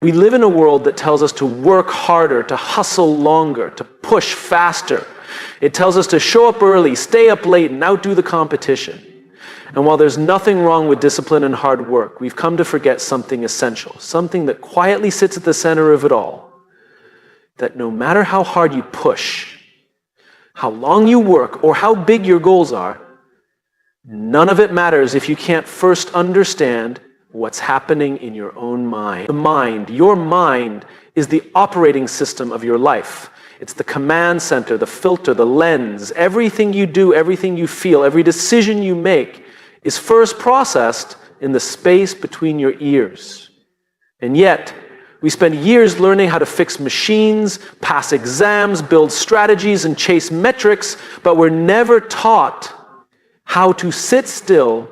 We live in a world that tells us to work harder, to hustle longer, to push faster. It tells us to show up early, stay up late, and outdo the competition. And while there's nothing wrong with discipline and hard work, we've come to forget something essential, something that quietly sits at the center of it all. That no matter how hard you push, how long you work, or how big your goals are, none of it matters if you can't first understand what's happening in your own mind. The mind, your mind, is the operating system of your life. It's the command center, the filter, the lens. Everything you do, everything you feel, every decision you make is first processed in the space between your ears. And yet, we spend years learning how to fix machines, pass exams, build strategies, and chase metrics, but we're never taught how to sit still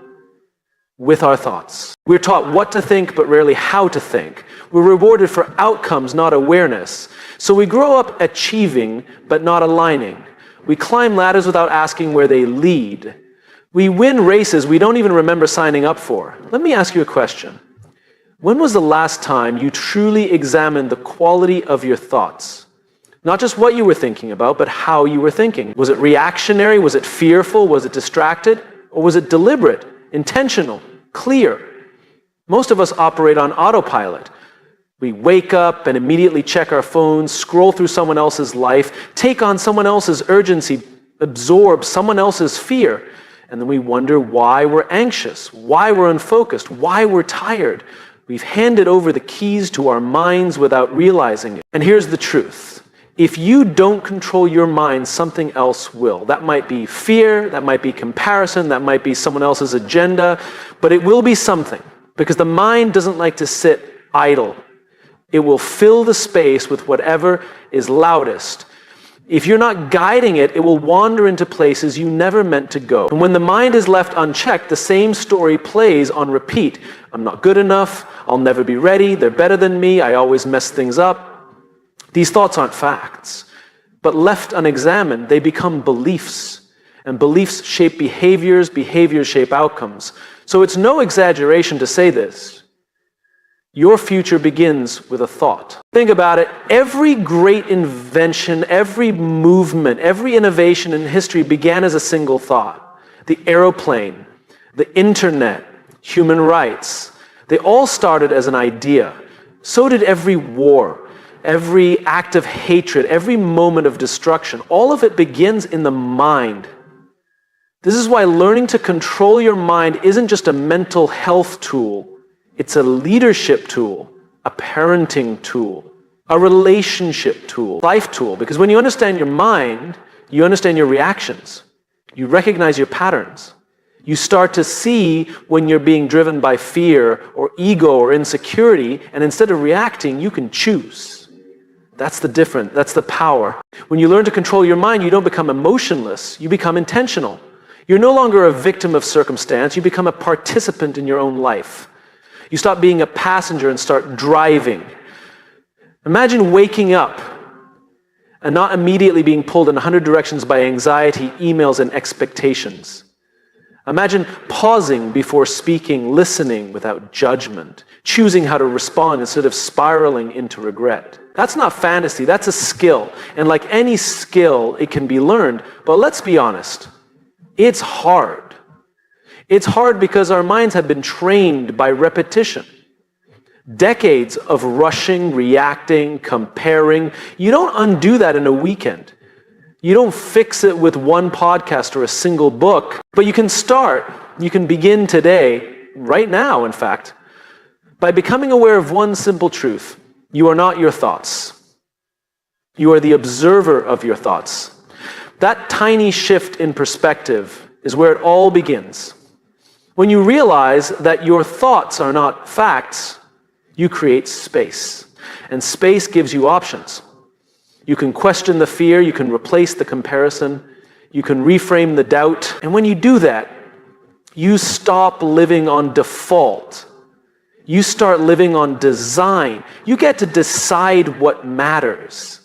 with our thoughts. We're taught what to think, but rarely how to think. We're rewarded for outcomes, not awareness. So we grow up achieving, but not aligning. We climb ladders without asking where they lead. We win races we don't even remember signing up for. Let me ask you a question. When was the last time you truly examined the quality of your thoughts? Not just what you were thinking about, but how you were thinking. Was it reactionary? Was it fearful? Was it distracted? Or was it deliberate, intentional, clear? Most of us operate on autopilot. We wake up and immediately check our phones, scroll through someone else's life, take on someone else's urgency, absorb someone else's fear, and then we wonder why we're anxious, why we're unfocused, why we're tired. We've handed over the keys to our minds without realizing it. And here's the truth. If you don't control your mind, something else will. That might be fear, that might be comparison, that might be someone else's agenda, but it will be something. Because the mind doesn't like to sit idle. It will fill the space with whatever is loudest. If you're not guiding it, it will wander into places you never meant to go. And when the mind is left unchecked, the same story plays on repeat. I'm not good enough, I'll never be ready, they're better than me, I always mess things up. These thoughts aren't facts, but left unexamined, they become beliefs. And beliefs shape behaviors, behaviors shape outcomes. So it's no exaggeration to say this. Your future begins with a thought. Think about it. Every great invention, every movement, every innovation in history began as a single thought. The airplane, the internet, human rights, they all started as an idea. So did every war. Every act of hatred, every moment of destruction, all of it begins in the mind. This is why learning to control your mind isn't just a mental health tool. It's a leadership tool, a parenting tool, a relationship tool, life tool. Because when you understand your mind, you understand your reactions. You recognize your patterns. You start to see when you're being driven by fear or ego or insecurity, and instead of reacting, you can choose. That's the difference. That's the power. When you learn to control your mind, you don't become emotionless. You become intentional. You're no longer a victim of circumstance. You become a participant in your own life. You stop being a passenger and start driving. Imagine waking up and not immediately being pulled in 100 directions by anxiety, emails, and expectations. Imagine pausing before speaking, listening without judgment, choosing how to respond instead of spiraling into regret. That's not fantasy, that's a skill. And like any skill, it can be learned. But let's be honest, it's hard. It's hard because our minds have been trained by repetition. Decades of rushing, reacting, comparing. You don't undo that in a weekend. You don't fix it with one podcast or a single book, but you can start. You can begin today, right now, in fact, by becoming aware of one simple truth. You are not your thoughts. You are the observer of your thoughts. That tiny shift in perspective is where it all begins. When you realize that your thoughts are not facts, you create space. And space gives you options. You can question the fear, you can replace the comparison, you can reframe the doubt. And when you do that, you stop living on default. You start living on design. You get to decide what matters.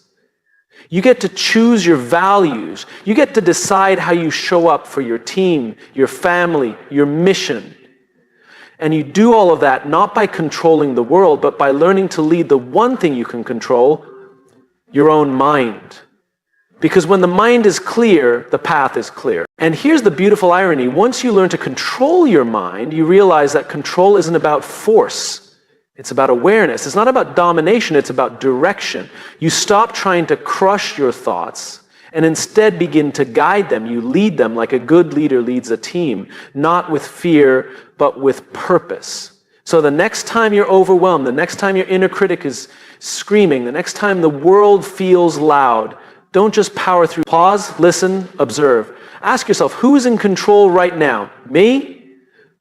You get to choose your values. You get to decide how you show up for your team, your family, your mission. And you do all of that not by controlling the world, but by learning to lead the one thing you can control, your own mind. Because when the mind is clear, the path is clear. And here's the beautiful irony. Once you learn to control your mind, you realize that control isn't about force. It's about awareness. It's not about domination, it's about direction. You stop trying to crush your thoughts and instead begin to guide them. You lead them like a good leader leads a team, not with fear, but with purpose. So the next time you're overwhelmed, the next time your inner critic is screaming, the next time the world feels loud, don't just power through. Pause, listen, observe. Ask yourself, who's in control right now? Me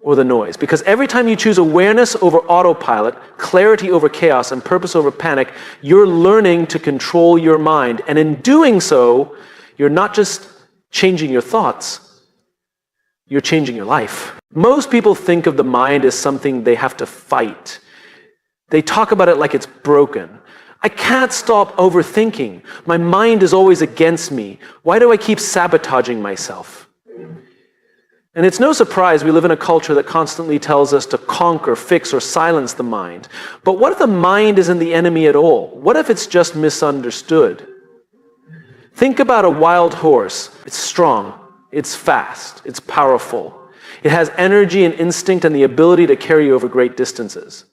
or the noise? Because every time you choose awareness over autopilot, clarity over chaos, and purpose over panic, you're learning to control your mind. And in doing so, you're not just changing your thoughts, you're changing your life. Most people think of the mind as something they have to fight. They talk about it like it's broken. I can't stop overthinking. My mind is always against me. Why do I keep sabotaging myself? And it's no surprise we live in a culture that constantly tells us to conquer, fix, or silence the mind. But what if the mind isn't the enemy at all? What if it's just misunderstood? Think about a wild horse. It's strong, it's fast, it's powerful. It has energy and instinct and the ability to carry you over great distances.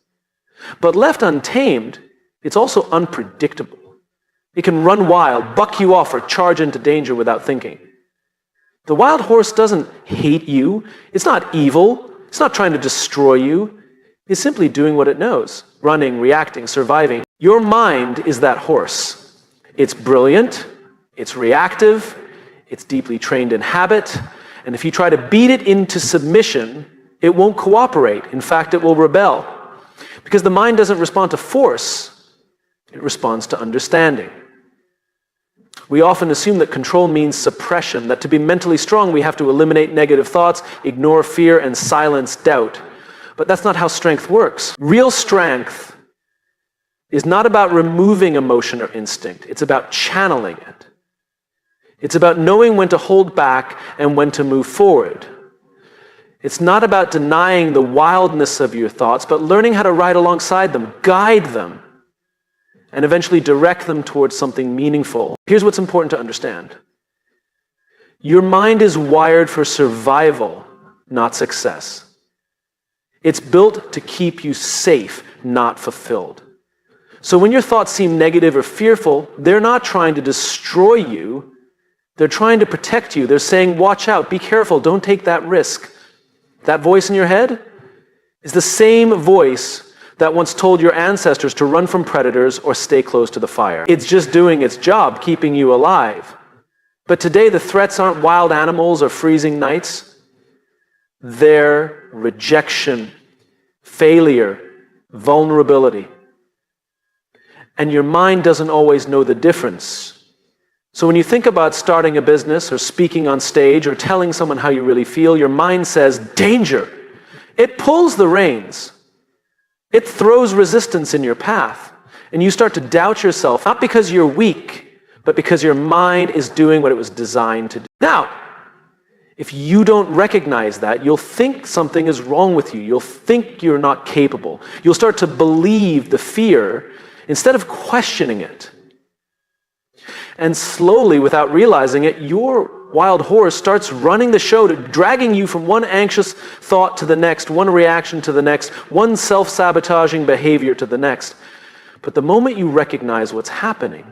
But left untamed, it's also unpredictable. It can run wild, buck you off, or charge into danger without thinking. The wild horse doesn't hate you. It's not evil. It's not trying to destroy you. It's simply doing what it knows, running, reacting, surviving. Your mind is that horse. It's brilliant. It's reactive. It's deeply trained in habit. And if you try to beat it into submission, it won't cooperate. In fact, it will rebel. Because the mind doesn't respond to force. It responds to understanding. We often assume that control means suppression, that to be mentally strong we have to eliminate negative thoughts, ignore fear, and silence doubt. But that's not how strength works. Real strength is not about removing emotion or instinct. It's about channeling it. It's about knowing when to hold back and when to move forward. It's not about denying the wildness of your thoughts, but learning how to ride alongside them, guide them, and eventually direct them towards something meaningful. Here's what's important to understand. Your mind is wired for survival, not success. It's built to keep you safe, not fulfilled. So when your thoughts seem negative or fearful, they're not trying to destroy you. They're trying to protect you. They're saying, watch out, be careful, don't take that risk. That voice in your head is the same voice that once told your ancestors to run from predators or stay close to the fire. It's just doing its job, keeping you alive. But today the threats aren't wild animals or freezing nights. They're rejection, failure, vulnerability. And your mind doesn't always know the difference. So when you think about starting a business or speaking on stage or telling someone how you really feel, your mind says, danger. It pulls the reins. It throws resistance in your path, and you start to doubt yourself, not because you're weak, but because your mind is doing what it was designed to do. Now, if you don't recognize that, you'll think something is wrong with you. You'll think you're not capable. You'll start to believe the fear instead of questioning it. And slowly, without realizing it, your wild horse starts running the show, dragging you from one anxious thought to the next, one reaction to the next, one self-sabotaging behavior to the next. But the moment you recognize what's happening,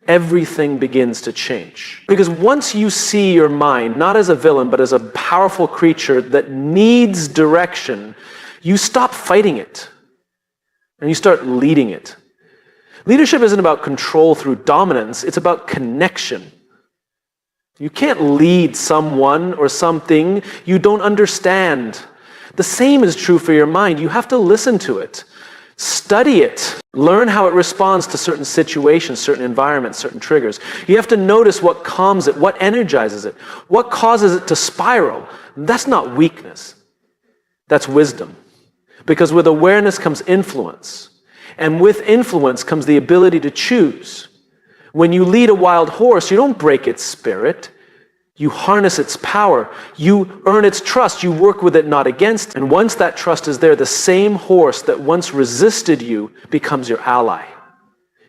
everything begins to change. Because once you see your mind not as a villain, but as a powerful creature that needs direction, you stop fighting it and you start leading it. Leadership isn't about control through dominance, it's about connection. You can't lead someone or something you don't understand. The same is true for your mind. You have to listen to it, study it, learn how it responds to certain situations, certain environments, certain triggers. You have to notice what calms it, what energizes it, what causes it to spiral. That's not weakness. That's wisdom. Because with awareness comes influence. And with influence comes the ability to choose. When you lead a wild horse, you don't break its spirit. You harness its power. You earn its trust. You work with it, not against. And once that trust is there, the same horse that once resisted you becomes your ally,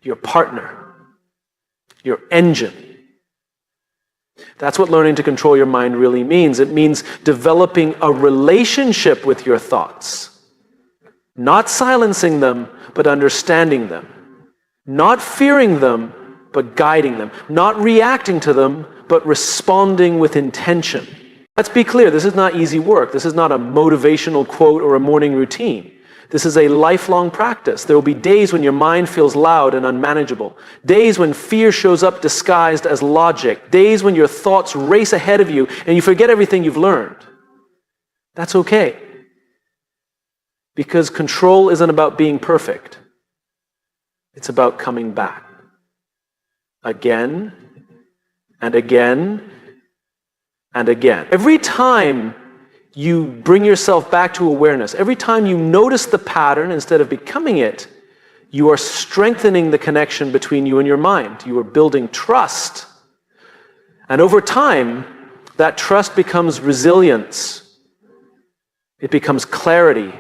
your partner, your engine. That's what learning to control your mind really means. It means developing a relationship with your thoughts. Not silencing them, but understanding them. Not fearing them, but guiding them. Not reacting to them, but responding with intention. Let's be clear, this is not easy work. This is not a motivational quote or a morning routine. This is a lifelong practice. There will be days when your mind feels loud and unmanageable. Days when fear shows up disguised as logic. Days when your thoughts race ahead of you and you forget everything you've learned. That's okay. Because control isn't about being perfect. It's about coming back. Again and again and again. Every time you bring yourself back to awareness, every time you notice the pattern instead of becoming it, you are strengthening the connection between you and your mind. You are building trust. And over time, that trust becomes resilience. It becomes clarity.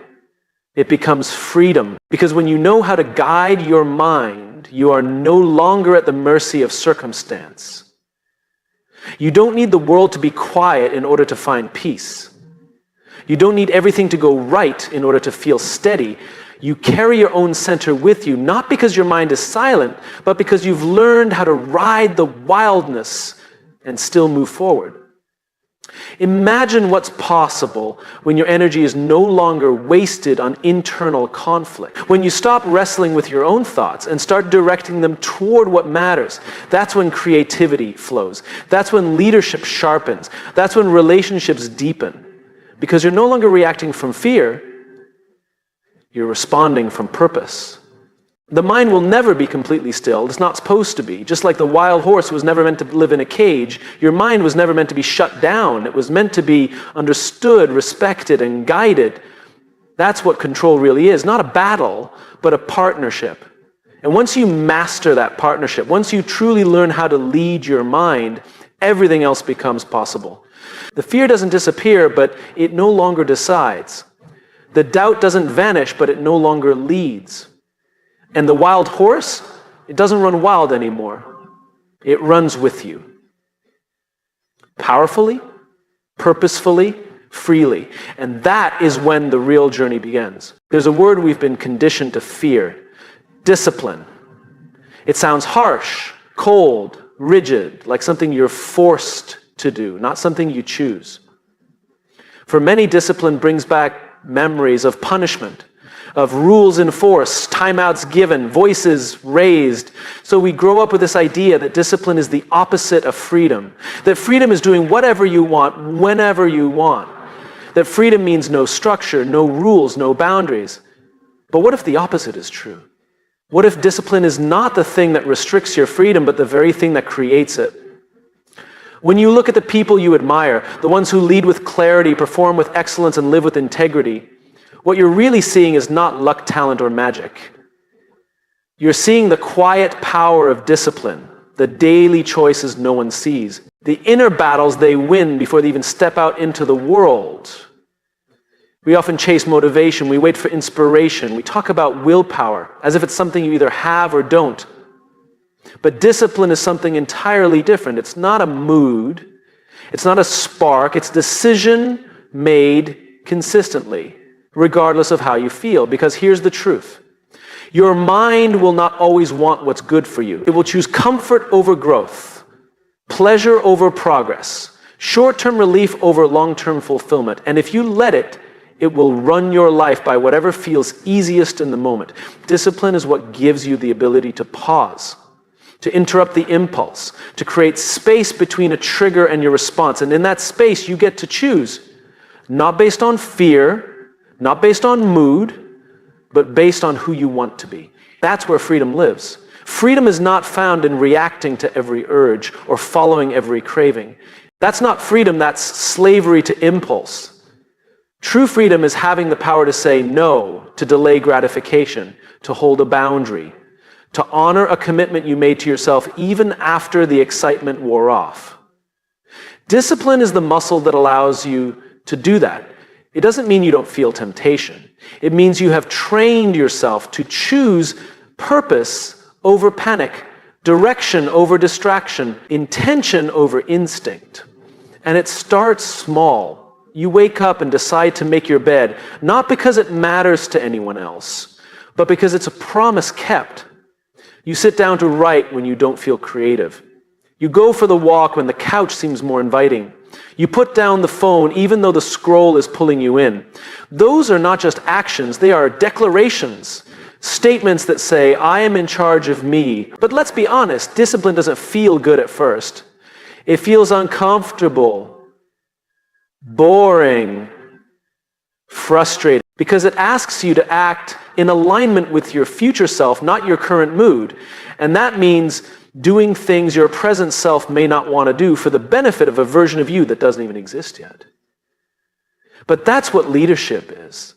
It becomes freedom. Because when you know how to guide your mind, you are no longer at the mercy of circumstance. You don't need the world to be quiet in order to find peace. You don't need everything to go right in order to feel steady. You carry your own center with you, not because your mind is silent, but because you've learned how to ride the wildness and still move forward. Imagine what's possible when your energy is no longer wasted on internal conflict. When you stop wrestling with your own thoughts and start directing them toward what matters, that's when creativity flows. That's when leadership sharpens. That's when relationships deepen. Because you're no longer reacting from fear, you're responding from purpose. The mind will never be completely still. It's not supposed to be. Just like the wild horse was never meant to live in a cage, your mind was never meant to be shut down. It was meant to be understood, respected, and guided. That's what control really is. Not a battle, but a partnership. And once you master that partnership, once you truly learn how to lead your mind, everything else becomes possible. The fear doesn't disappear, but it no longer decides. The doubt doesn't vanish, but it no longer leads. And the wild horse, it doesn't run wild anymore. It runs with you. Powerfully, purposefully, freely. And that is when the real journey begins. There's a word we've been conditioned to fear. Discipline. It sounds harsh, cold, rigid, like something you're forced to do, not something you choose. For many, discipline brings back memories of punishment, of rules enforced, timeouts given, voices raised. So we grow up with this idea that discipline is the opposite of freedom, that freedom is doing whatever you want, whenever you want, that freedom means no structure, no rules, no boundaries. But what if the opposite is true? What if discipline is not the thing that restricts your freedom, but the very thing that creates it? When you look at the people you admire, the ones who lead with clarity, perform with excellence, and live with integrity, what you're really seeing is not luck, talent, or magic. You're seeing the quiet power of discipline, the daily choices no one sees, the inner battles they win before they even step out into the world. We often chase motivation, we wait for inspiration, we talk about willpower as if it's something you either have or don't. But discipline is something entirely different. It's not a mood, it's not a spark, it's decision made consistently, regardless of how you feel. Because here's the truth. Your mind will not always want what's good for you. It will choose comfort over growth, pleasure over progress, short-term relief over long-term fulfillment. And if you let it, it will run your life by whatever feels easiest in the moment. Discipline is what gives you the ability to pause, to interrupt the impulse, to create space between a trigger and your response. And in that space, you get to choose, not based on fear, not based on mood, but based on who you want to be. That's where freedom lives. Freedom is not found in reacting to every urge or following every craving. That's not freedom, that's slavery to impulse. True freedom is having the power to say no, to delay gratification, to hold a boundary, to honor a commitment you made to yourself even after the excitement wore off. Discipline is the muscle that allows you to do that. It doesn't mean you don't feel temptation. It means you have trained yourself to choose purpose over panic, direction over distraction, intention over instinct. And it starts small. You wake up and decide to make your bed, not because it matters to anyone else, but because it's a promise kept. You sit down to write when you don't feel creative. You go for the walk when the couch seems more inviting. You put down the phone even though the scroll is pulling you in. Those are not just actions, they are declarations, statements that say, I am in charge of me. But let's be honest, discipline doesn't feel good at first. It feels uncomfortable, boring, frustrating, because it asks you to act in alignment with your future self, not your current mood. And that means doing things your present self may not want to do for the benefit of a version of you that doesn't even exist yet. But that's what leadership is.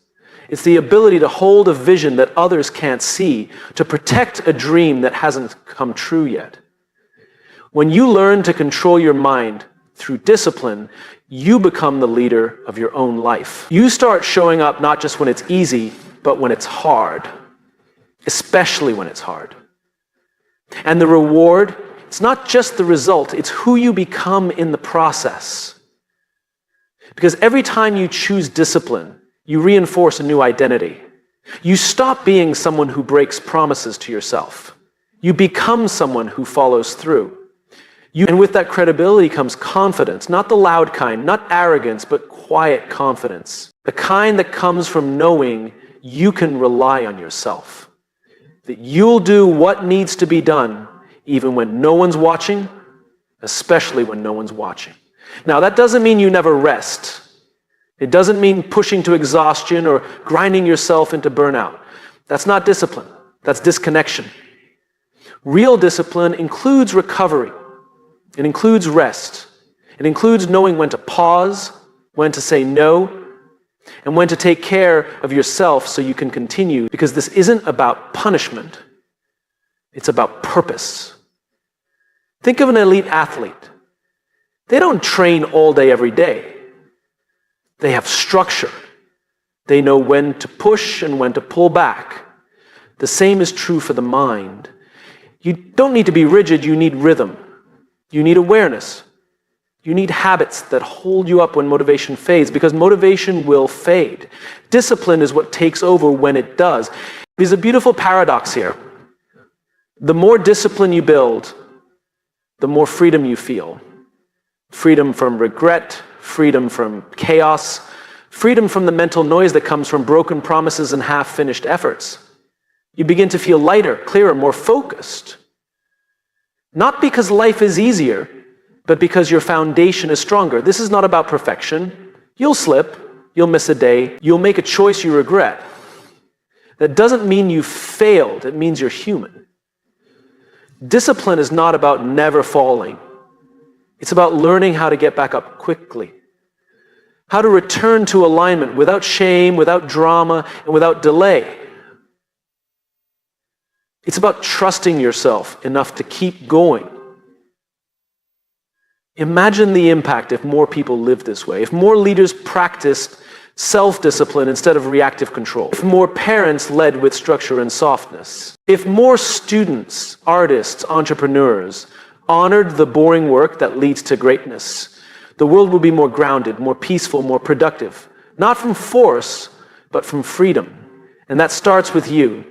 It's the ability to hold a vision that others can't see, to protect a dream that hasn't come true yet. When you learn to control your mind through discipline, you become the leader of your own life. You start showing up not just when it's easy, but when it's hard, especially when it's hard. And the reward, it's not just the result, it's who you become in the process. Because every time you choose discipline, you reinforce a new identity. You stop being someone who breaks promises to yourself. You become someone who follows through. And with that credibility comes confidence, not the loud kind, not arrogance, but quiet confidence. The kind that comes from knowing you can rely on yourself. That you'll do what needs to be done, even when no one's watching, especially when no one's watching. Now, that doesn't mean you never rest. It doesn't mean pushing to exhaustion or grinding yourself into burnout. That's not discipline. That's disconnection. Real discipline includes recovery. It includes rest. It includes knowing when to pause, when to say no, and when to take care of yourself so you can continue, because this isn't about punishment. It's about purpose. Think of an elite athlete. They don't train all day, every day. They have structure. They know when to push and when to pull back. The same is true for the mind. You don't need to be rigid, you need rhythm. You need awareness. You need habits that hold you up when motivation fades, because motivation will fade. Discipline is what takes over when it does. There's a beautiful paradox here. The more discipline you build, the more freedom you feel. Freedom from regret, freedom from chaos, freedom from the mental noise that comes from broken promises and half-finished efforts. You begin to feel lighter, clearer, more focused. Not because life is easier, but because your foundation is stronger. This is not about perfection. You'll slip, you'll miss a day, you'll make a choice you regret. That doesn't mean you failed, it means you're human. Discipline is not about never falling. It's about learning how to get back up quickly. How to return to alignment without shame, without drama, and without delay. It's about trusting yourself enough to keep going. Imagine the impact if more people lived this way, if more leaders practiced self-discipline instead of reactive control, if more parents led with structure and softness, if more students, artists, entrepreneurs honored the boring work that leads to greatness, the world would be more grounded, more peaceful, more productive, not from force, but from freedom. And that starts with you.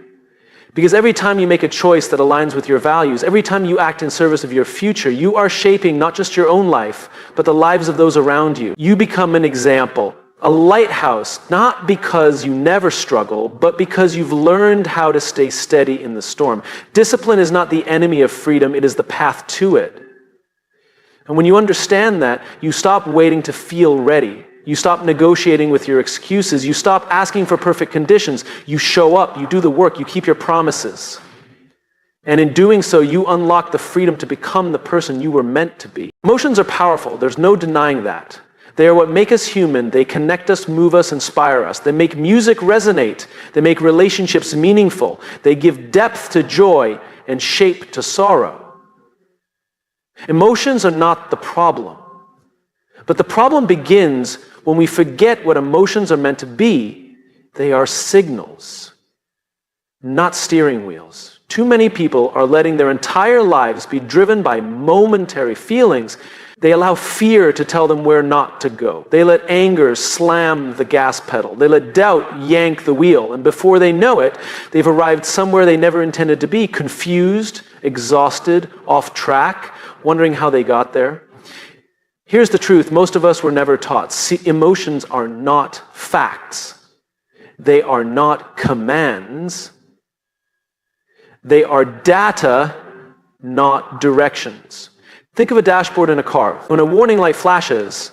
Because every time you make a choice that aligns with your values, every time you act in service of your future, you are shaping not just your own life, but the lives of those around you. You become an example, a lighthouse, not because you never struggle, but because you've learned how to stay steady in the storm. Discipline is not the enemy of freedom, it is the path to it. And when you understand that, you stop waiting to feel ready. You stop negotiating with your excuses. You stop asking for perfect conditions. You show up, you do the work, you keep your promises. And in doing so, you unlock the freedom to become the person you were meant to be. Emotions are powerful. There's no denying that. They are what make us human. They connect us, move us, inspire us. They make music resonate. They make relationships meaningful. They give depth to joy and shape to sorrow. Emotions are not the problem. But the problem begins when we forget what emotions are meant to be. They are signals, not steering wheels. Too many people are letting their entire lives be driven by momentary feelings. They allow fear to tell them where not to go. They let anger slam the gas pedal. They let doubt yank the wheel. And before they know it, they've arrived somewhere they never intended to be, confused, exhausted, off track, wondering how they got there. Here's the truth. Most of us were never taught. Emotions are not facts. They are not commands. They are data, not directions. Think of a dashboard in a car. When a warning light flashes,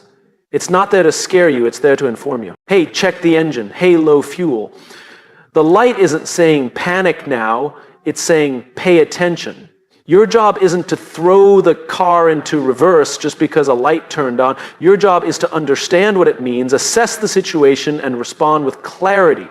it's not there to scare you, it's there to inform you. Hey, check the engine. Hey, low fuel. The light isn't saying panic now, it's saying pay attention. Your job isn't to throw the car into reverse just because a light turned on. Your job is to understand what it means, assess the situation, and respond with clarity.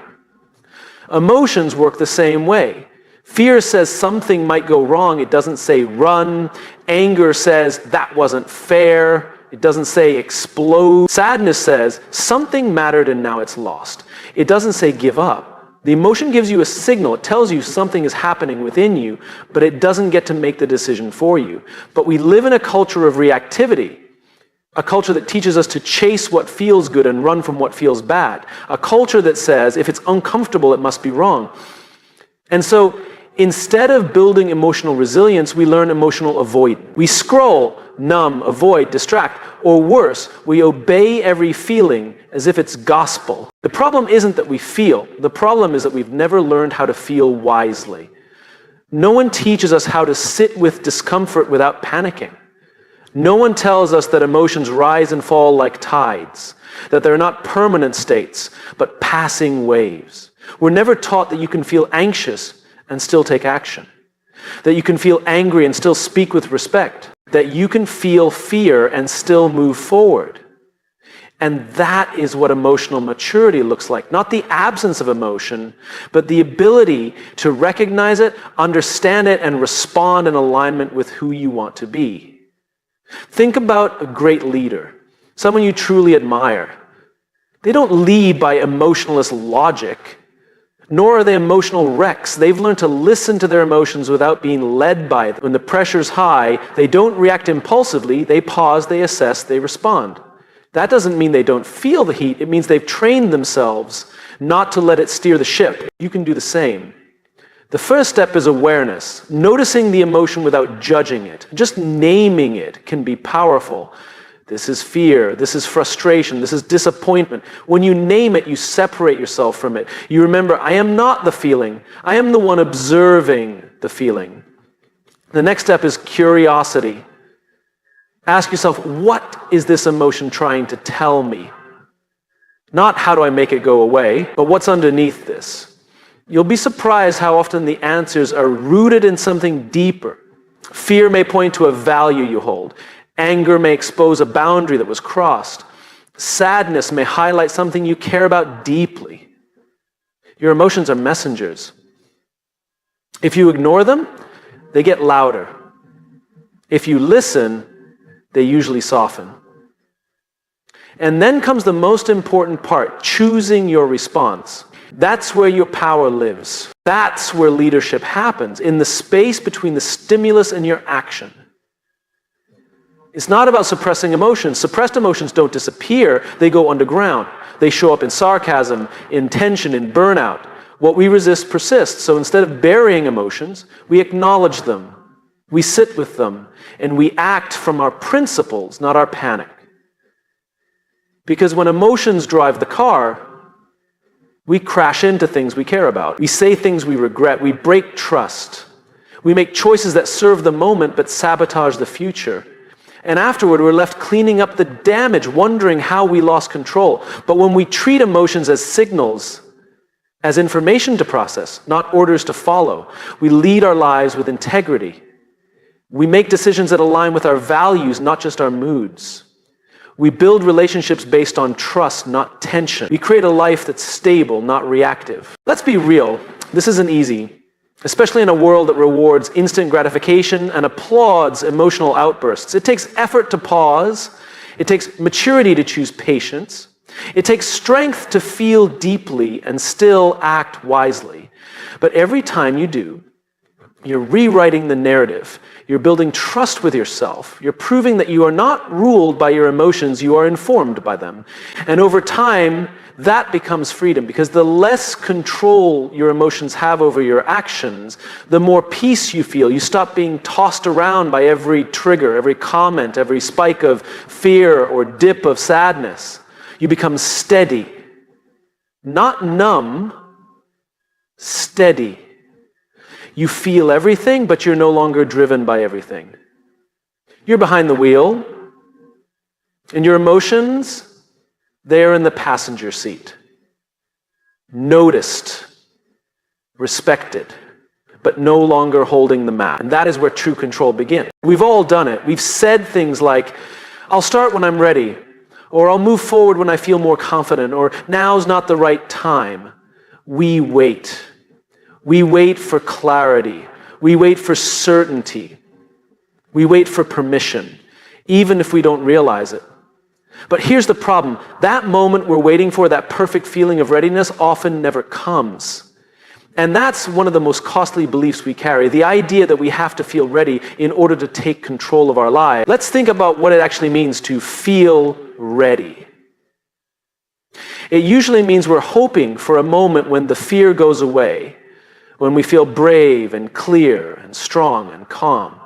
Emotions work the same way. Fear says something might go wrong. It doesn't say run. Anger says that wasn't fair. It doesn't say explode. Sadness says something mattered and now it's lost. It doesn't say give up. The emotion gives you a signal. It tells you something is happening within you, but it doesn't get to make the decision for you. But we live in a culture of reactivity, a culture that teaches us to chase what feels good and run from what feels bad, a culture that says if it's uncomfortable, it must be wrong. And so instead of building emotional resilience, we learn emotional avoidance. We scroll, numb, avoid, distract, or worse, we obey every feeling as if it's gospel. The problem isn't that we feel. The problem is that we've never learned how to feel wisely. No one teaches us how to sit with discomfort without panicking. No one tells us that emotions rise and fall like tides, that they're not permanent states, but passing waves. We're never taught that you can feel anxious and still take action, that you can feel angry and still speak with respect, that you can feel fear and still move forward. And that is what emotional maturity looks like. Not the absence of emotion, but the ability to recognize it, understand it, and respond in alignment with who you want to be. Think about a great leader, someone you truly admire. They don't lead by emotionless logic, nor are they emotional wrecks. They've learned to listen to their emotions without being led by them. When the pressure's high, they don't react impulsively. They pause, they assess, they respond. That doesn't mean they don't feel the heat. It means they've trained themselves not to let it steer the ship. You can do the same. The first step is awareness, noticing the emotion without judging it. Just naming it can be powerful. This is fear, this is frustration, this is disappointment. When you name it, you separate yourself from it. You remember, I am not the feeling. I am the one observing the feeling. The next step is curiosity. Ask yourself, what is this emotion trying to tell me? Not how do I make it go away, but what's underneath this? You'll be surprised how often the answers are rooted in something deeper. Fear may point to a value you hold. Anger may expose a boundary that was crossed. Sadness may highlight something you care about deeply. Your emotions are messengers. If you ignore them, they get louder. If you listen, they usually soften. And then comes the most important part, choosing your response. That's where your power lives. That's where leadership happens, in the space between the stimulus and your action. It's not about suppressing emotions. Suppressed emotions don't disappear, they go underground. They show up in sarcasm, in tension, in burnout. What we resist persists, so instead of burying emotions, we acknowledge them, we sit with them, and we act from our principles, not our panic. Because when emotions drive the car, we crash into things we care about. We say things we regret. We break trust. We make choices that serve the moment but sabotage the future. And afterward, we're left cleaning up the damage, wondering how we lost control. But when we treat emotions as signals, as information to process, not orders to follow, we lead our lives with integrity. We make decisions that align with our values, not just our moods. We build relationships based on trust, not tension. We create a life that's stable, not reactive. Let's be real. This isn't easy, especially in a world that rewards instant gratification and applauds emotional outbursts. It takes effort to pause. It takes maturity to choose patience. It takes strength to feel deeply and still act wisely. But every time you do, you're rewriting the narrative. You're building trust with yourself. You're proving that you are not ruled by your emotions, you are informed by them. And over time, that becomes freedom, because the less control your emotions have over your actions, the more peace you feel. You stop being tossed around by every trigger, every comment, every spike of fear or dip of sadness. You become steady. Not numb, steady. You feel everything, but you're no longer driven by everything. You're behind the wheel, and your emotions, they're in the passenger seat. Noticed, respected, but no longer holding the map. And that is where true control begins. We've all done it. We've said things like, I'll start when I'm ready, or I'll move forward when I feel more confident, or now's not the right time. We wait. We wait for clarity. We wait for certainty. We wait for permission, even if we don't realize it. But here's the problem. That moment we're waiting for, that perfect feeling of readiness, often never comes. And that's one of the most costly beliefs we carry, the idea that we have to feel ready in order to take control of our lives. Let's think about what it actually means to feel ready. It usually means we're hoping for a moment when the fear goes away, when we feel brave and clear and strong and calm,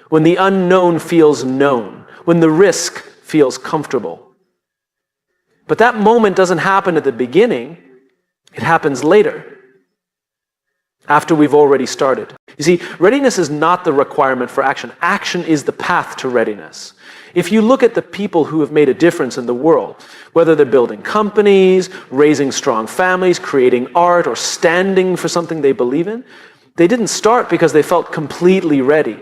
when the unknown feels known, when the risk feels comfortable. But that moment doesn't happen at the beginning. It happens later, after we've already started. You see, readiness is not the requirement for action. Action is the path to readiness. If you look at the people who have made a difference in the world, whether they're building companies, raising strong families, creating art, or standing for something they believe in, they didn't start because they felt completely ready.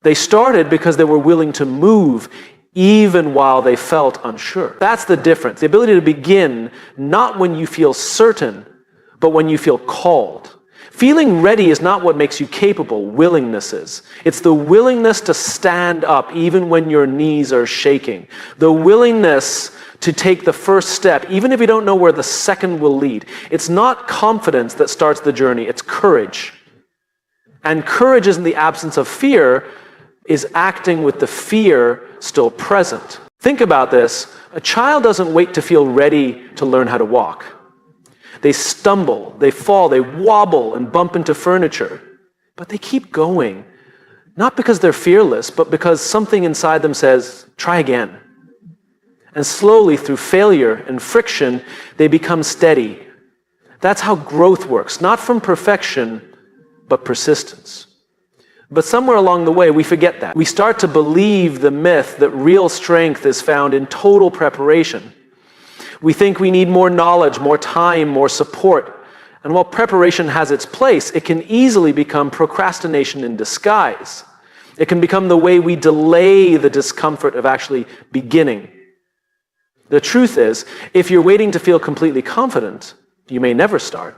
They started because they were willing to move even while they felt unsure. That's the difference. The ability to begin not when you feel certain, but when you feel called. Feeling ready is not what makes you capable. Willingness is. It's the willingness to stand up even when your knees are shaking. The willingness to take the first step, even if you don't know where the second will lead. It's not confidence that starts the journey. It's courage. And courage is in the absence of fear, is acting with the fear still present. Think about this. A child doesn't wait to feel ready to learn how to walk. They stumble, they fall, they wobble and bump into furniture. But they keep going. Not because they're fearless, but because something inside them says, try again. And slowly, through failure and friction, they become steady. That's how growth works. Not from perfection, but persistence. But somewhere along the way, we forget that. We start to believe the myth that real strength is found in total preparation. We think we need more knowledge, more time, more support. And while preparation has its place, it can easily become procrastination in disguise. It can become the way we delay the discomfort of actually beginning. The truth is, if you're waiting to feel completely confident, you may never start.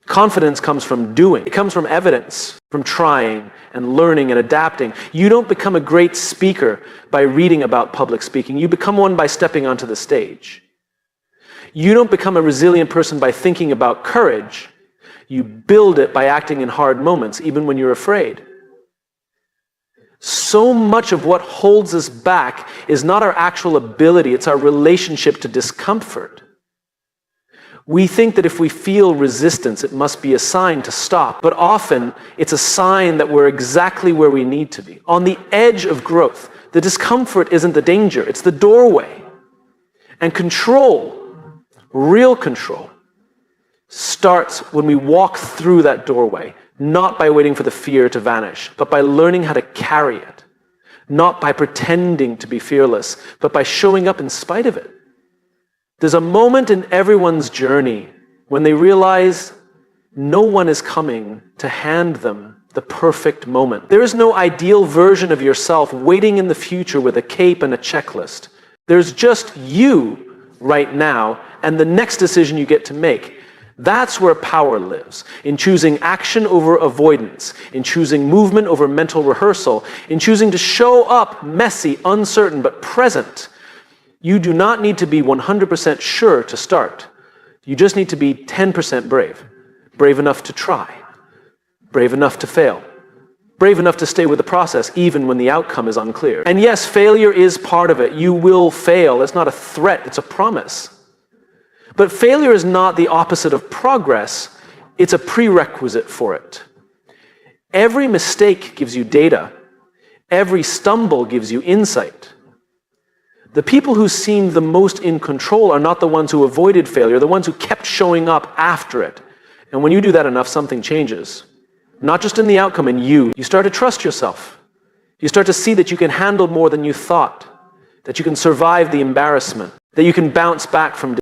Confidence comes from doing. It comes from evidence, from trying and learning and adapting. You don't become a great speaker by reading about public speaking. You become one by stepping onto the stage. You don't become a resilient person by thinking about courage. You build it by acting in hard moments, even when you're afraid. So much of what holds us back is not our actual ability, it's our relationship to discomfort. We think that if we feel resistance, it must be a sign to stop. But often, it's a sign that we're exactly where we need to be. On the edge of growth, the discomfort isn't the danger, it's the doorway. And control, real control, starts when we walk through that doorway, not by waiting for the fear to vanish, but by learning how to carry it. Not by pretending to be fearless, but by showing up in spite of it. There's a moment in everyone's journey when they realize no one is coming to hand them the perfect moment. There is no ideal version of yourself waiting in the future with a cape and a checklist. There's just you right now and the next decision you get to make. That's where power lives, in choosing action over avoidance, in choosing movement over mental rehearsal, in choosing to show up messy, uncertain, but present. You do not need to be 100% sure to start. You just need to be 10% brave. Brave enough to try. Brave enough to fail. Brave enough to stay with the process even when the outcome is unclear. And yes, failure is part of it. You will fail. It's not a threat, it's a promise. But failure is not the opposite of progress, it's a prerequisite for it. Every mistake gives you data. Every stumble gives you insight. The people who seemed the most in control are not the ones who avoided failure, the ones who kept showing up after it. And when you do that enough, something changes. Not just in the outcome, in you. You start to trust yourself. You start to see that you can handle more than you thought, that you can survive the embarrassment, that you can bounce back from